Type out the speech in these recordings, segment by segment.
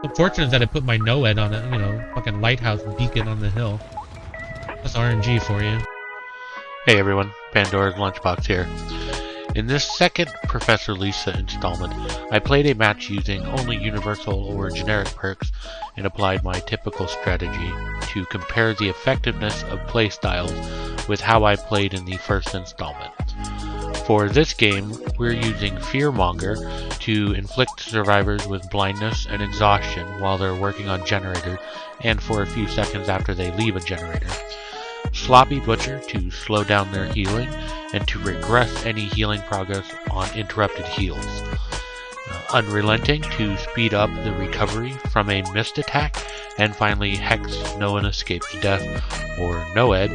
Unfortunate that I put my NOED on it, fucking lighthouse beacon on the hill. That's RNG for you. Hey everyone, Pandora's Lunchbox here. In this second Professor Lisa installment, I played a match using only universal or generic perks and applied my typical strategy to compare the effectiveness of playstyles with how I played in the first installment. For this game, we're using Fearmonger to inflict survivors with blindness and exhaustion while they're working on generator and for a few seconds after they leave a generator. Sloppy Butcher to slow down their healing and to regress any healing progress on interrupted heals. Unrelenting to speed up the recovery from a missed attack, and finally Hex No One Escapes Death, or NOED,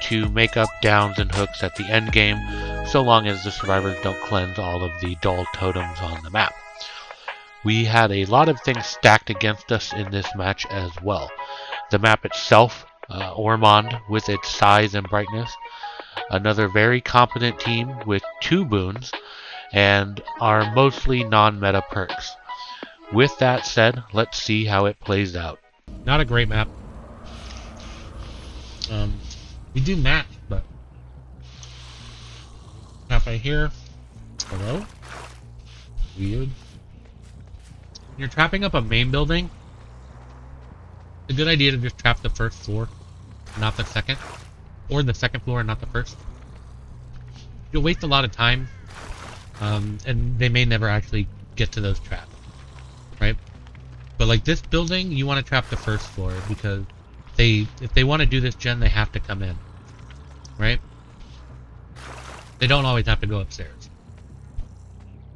to make up downs and hooks at the end game, so long as the survivors don't cleanse all of the dull totems on the map. We had a lot of things stacked against us in this match as well. The map itself, Ormond with its size and brightness, another very competent team with 2 boons, and our mostly non-meta perks. With that said, let's see how it plays out. Not a great map. We do match, but map right here. Hello? Weird. You're trapping up a main building. It's a good idea to just trap the first floor, not the second. Or the second floor and not the first. You'll waste a lot of time, and they may never actually get to those traps, right? But like this building, you want to trap the first floor because if they want to do this gen, they have to come in, right? They don't always have to go upstairs.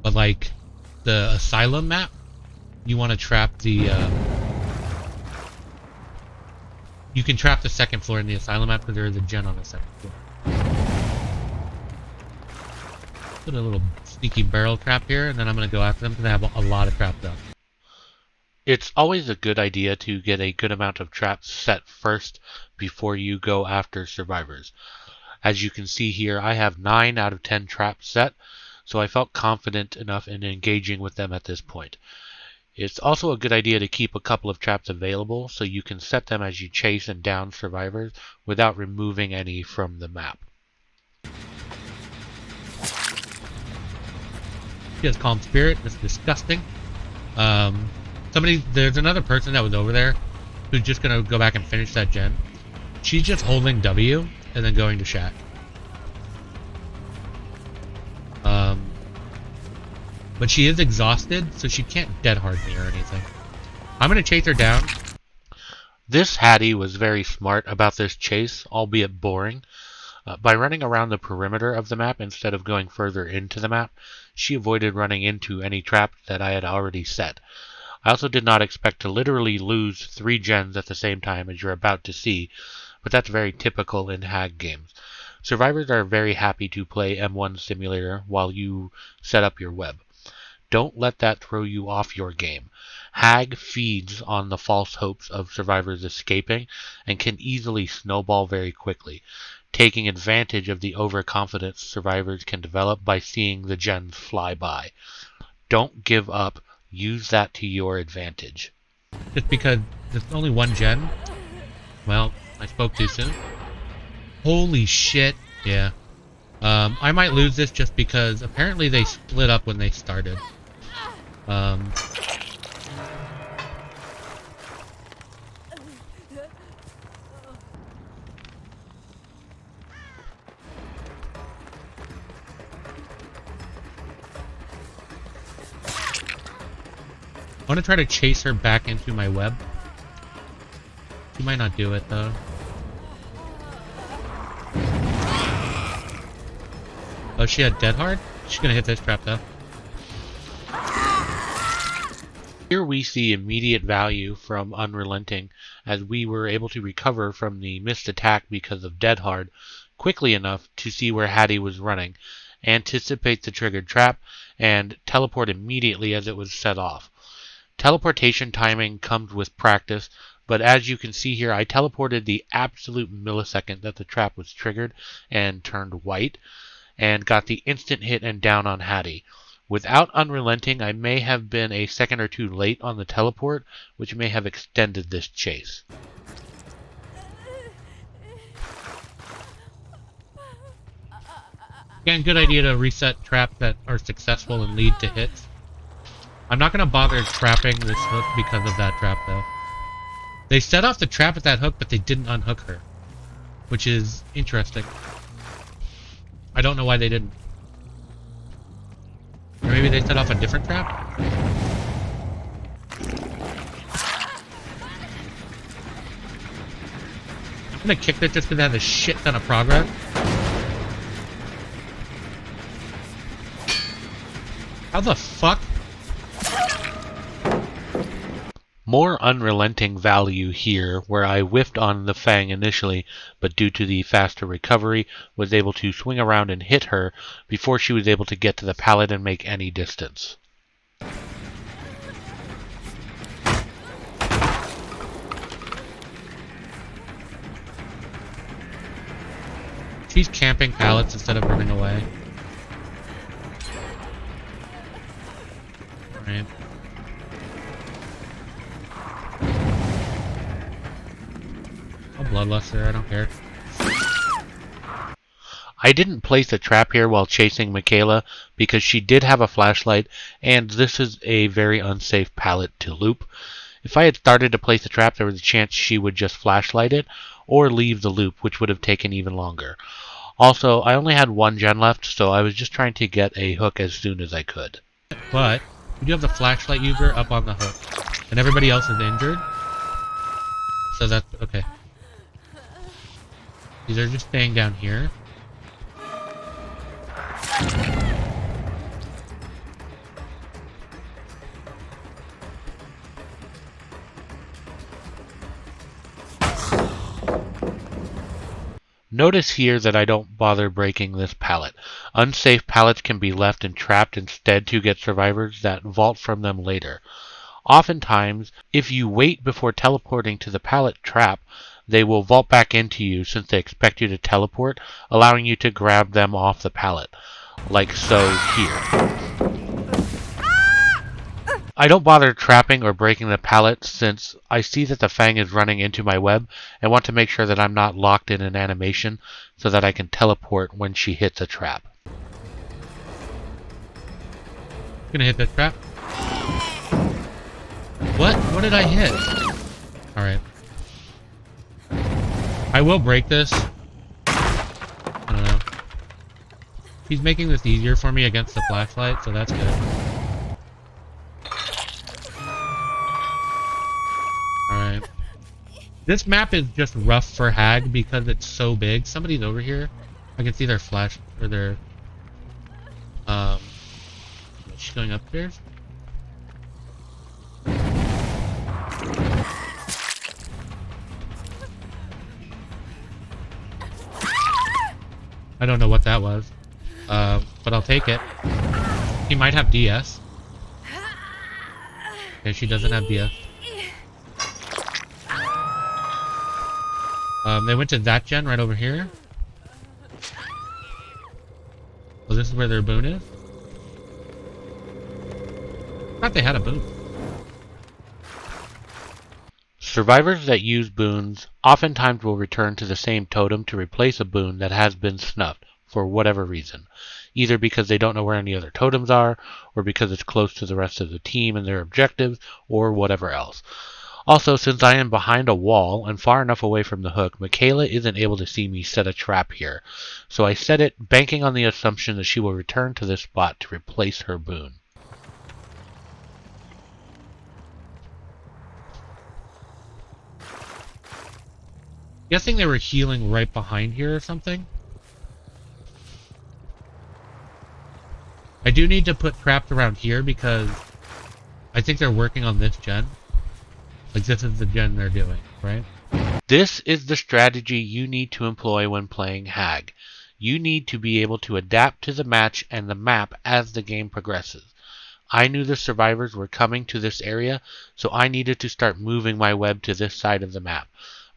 But like the asylum map, you want to trap the you can trap the second floor in the asylum map because there is a gen on the second floor. Put a little sneaky barrel trap here, and then I'm going to go after them because I have a lot of traps up. It's always a good idea to get a good amount of traps set first before you go after survivors. As you can see here, I have 9 out of 10 traps set, so I felt confident enough in engaging with them at this point. It's also a good idea to keep a couple of traps available so you can set them as you chase and down survivors without removing any from the map. She has Calm Spirit. That's disgusting. There's another person that was over there who's just gonna go back and finish that gen. She's just holding W and then going to Shack. But she is exhausted, so she can't dead hard me or anything. I'm gonna chase her down. This Hattie was very smart about this chase, albeit boring. By running around the perimeter of the map instead of going further into the map, she avoided running into any traps that I had already set. I also did not expect to literally lose 3 gens at the same time as you're about to see, but that's very typical in Hag games. Survivors are very happy to play M1 Simulator while you set up your web. Don't let that throw you off your game. Hag feeds on the false hopes of survivors escaping and can easily snowball very quickly, taking advantage of the overconfidence survivors can develop by seeing the gens fly by. Don't give up. Use that to your advantage. Just because there's only 1 gen. Well, I spoke too soon. Holy shit. Yeah. I might lose this just because apparently they split up when they started. I want to try to chase her back into my web. She might not do it though. Oh, she had dead hard? She's gonna hit this trap though. Here we see immediate value from Unrelenting, as we were able to recover from the missed attack because of dead hard quickly enough to see where Hattie was running, anticipate the triggered trap, and teleport immediately as it was set off. Teleportation timing comes with practice, but as you can see here, I teleported the absolute millisecond that the trap was triggered and turned white, and got the instant hit and down on Hattie. Without unrelenting, I may have been a second or two late on the teleport, which may have extended this chase. Again, good idea to reset traps that are successful and lead to hits. I'm not going to bother trapping this hook because of that trap, though. They set off the trap at that hook, but they didn't unhook her, which is interesting. I don't know why they didn't. Or maybe they set off a different trap? I'm gonna kick this just because it has a shit ton of progress. How the fuck? More unrelenting value here, where I whiffed on the Fang initially, but due to the faster recovery, was able to swing around and hit her before she was able to get to the pallet and make any distance. She's camping pallets instead of running away. Alright. I'll bloodlust her, I don't care. I didn't place a trap here while chasing Michaela because she did have a flashlight, and this is a very unsafe pallet to loop. If I had started to place a trap, there was a chance she would just flashlight it or leave the loop, which would have taken even longer. Also, I only had one gen left, so I was just trying to get a hook as soon as I could. But we do have the flashlight user up on the hook, and everybody else is injured. So that's okay. These are just staying down here. Notice here that I don't bother breaking this pallet. Unsafe pallets can be left and trapped instead to get survivors that vault from them later. Oftentimes, if you wait before teleporting to the pallet trap, they will vault back into you since they expect you to teleport, allowing you to grab them off the pallet, like so here. I don't bother trapping or breaking the pallet since I see that the Fang is running into my web and want to make sure that I'm not locked in an animation so that I can teleport when she hits a trap. Gonna hit that trap. What? What did I hit? Alright. I will break this. I don't know. He's making this easier for me against the flashlight, so that's good. Alright. This map is just rough for Hag because it's so big. Somebody's over here. I can see their flash, or their... She's going upstairs? I don't know what that was. But I'll take it. He might have DS. Okay, she doesn't have DS. They went to that gen right over here. Well, this is where their boon is? I thought they had a boon. Survivors that use boons oftentimes will return to the same totem to replace a boon that has been snuffed for whatever reason. Either because they don't know where any other totems are, or because it's close to the rest of the team and their objectives, or whatever else. Also, since I am behind a wall and far enough away from the hook, Michaela isn't able to see me set a trap here. So I set it, banking on the assumption that she will return to this spot to replace her boon. Guessing they were healing right behind here or something. I do need to put traps around here because I think they're working on this gen. Like, this is the gen they're doing, right? This is the strategy you need to employ when playing Hag. You need to be able to adapt to the match and the map as the game progresses. I knew the survivors were coming to this area, so I needed to start moving my web to this side of the map,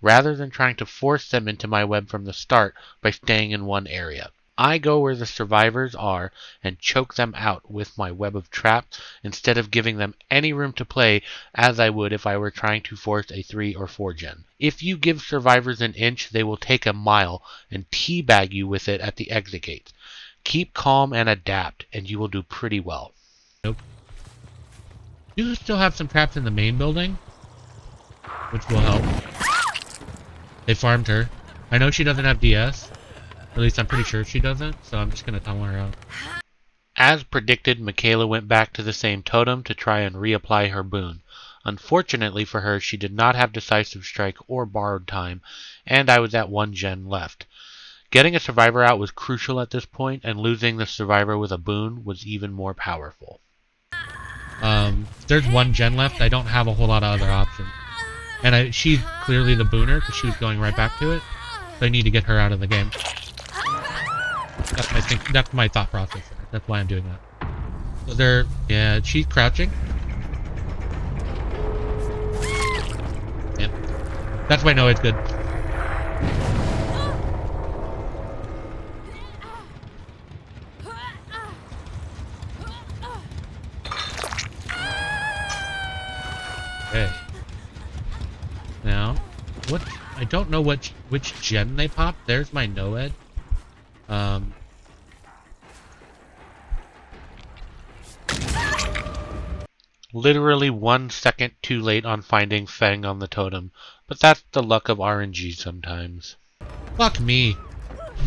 rather than trying to force them into my web from the start by staying in one area. I go where the survivors are and choke them out with my web of traps instead of giving them any room to play as I would if I were trying to force a 3 or 4 gen. If you give survivors an inch, they will take a mile and teabag you with it at the exit gates. Keep calm and adapt, and you will do pretty well. Nope. You still have some traps in the main building, which will help. They farmed her. I know she doesn't have DS. At least I'm pretty sure she doesn't, so I'm just going to tunnel her out. As predicted, Michaela went back to the same totem to try and reapply her boon. Unfortunately for her, she did not have Decisive Strike or Borrowed Time, and I was at 1 gen left. Getting a survivor out was crucial at this point, and losing the survivor with a boon was even more powerful. If there's 1 gen left, I don't have a whole lot of other options. And she's clearly the booner, because she was going right back to it, so I need to get her out of the game. That's my thought process there. That's why I'm doing that. So yeah, she's crouching. Yep. That's why I know it's good. Okay. Now, I don't know which gen they popped. There's my Noed. Literally 1 second too late on finding Feng on the totem, but that's the luck of RNG sometimes. Fuck me.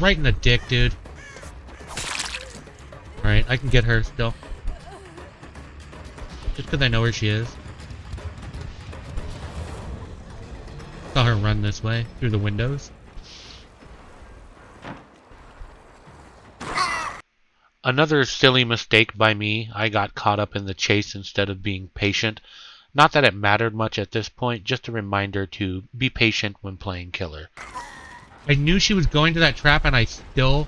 Right in the dick, dude. Alright, I can get her still. Just because I know where she is. Saw her run this way, through the windows. Another silly mistake by me. I got caught up in the chase instead of being patient. Not that it mattered much at this point, just a reminder to be patient when playing killer. I knew she was going to that trap and I still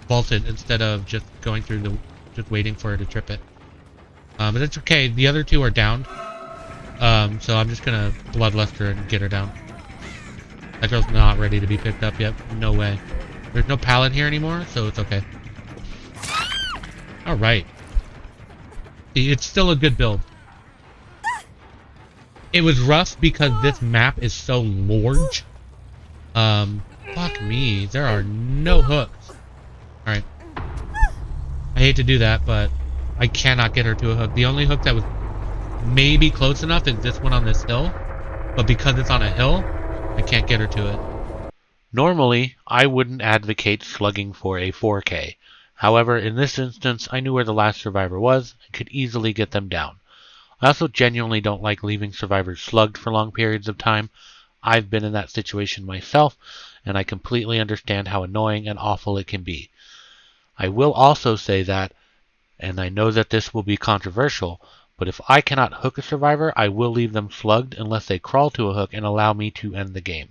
vaulted instead of just going through just waiting for her to trip it. But it's okay, the other 2 are downed. So I'm just gonna bloodlust her and get her down. That girl's not ready to be picked up yet. No way. There's no pallet here anymore, so it's okay. Alright. It's still a good build. It was rough because this map is so large. Fuck me. There are no hooks. Alright. I hate to do that, but I cannot get her to a hook. The only hook that was maybe close enough is this one on this hill. But because it's on a hill, I can't get her to it. Normally, I wouldn't advocate slugging for a 4K. However, in this instance, I knew where the last survivor was and could easily get them down. I also genuinely don't like leaving survivors slugged for long periods of time. I've been in that situation myself, and I completely understand how annoying and awful it can be. I will also say that, and I know that this will be controversial, but if I cannot hook a survivor, I will leave them slugged unless they crawl to a hook and allow me to end the game.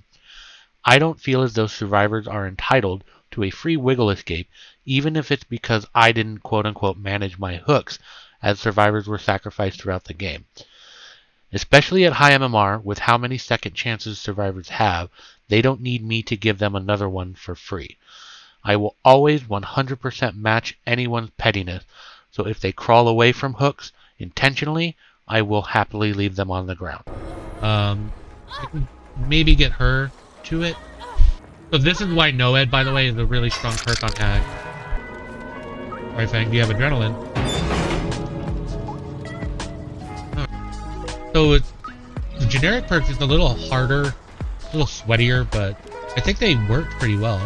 I don't feel as though survivors are entitled to a free wiggle escape, even if it's because I didn't quote-unquote manage my hooks, as survivors were sacrificed throughout the game. Especially at high MMR, with how many second chances survivors have, they don't need me to give them another one for free. I will always 100% match anyone's pettiness, so if they crawl away from hooks intentionally, I will happily leave them on the ground. I can maybe get her to it. So this is why Noed, by the way, is a really strong perk on Hag. Alright, Fang, do you have adrenaline? Oh. So the generic perk is a little harder, a little sweatier, but I think they worked pretty well.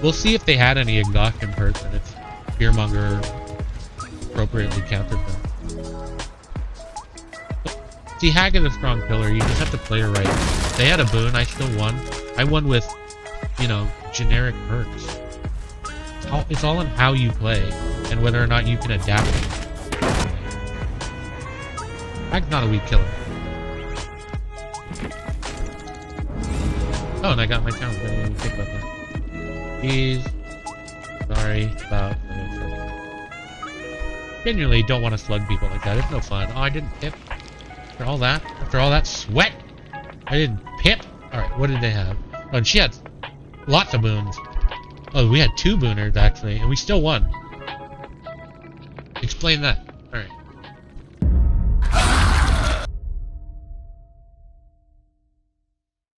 We'll see if they had any exhaustion perks and if Fearmonger appropriately countered them. See, Hag is a strong killer, you just have to play her right. If they had a boon, I still won. I won with, you know, generic perks. It's all in how you play, and whether or not you can adapt. Hag's not a weak killer. Oh, and I got my challenge, I didn't even think about that. Jeez. Sorry about genuinely don't want to slug people like that. It's no fun. Oh, I didn't pip. After all that sweat, I didn't pip. Alright, what did they have? Oh, and she had... lots of boons. Oh, we had 2 booners, actually, and we still won. Explain that. Alright.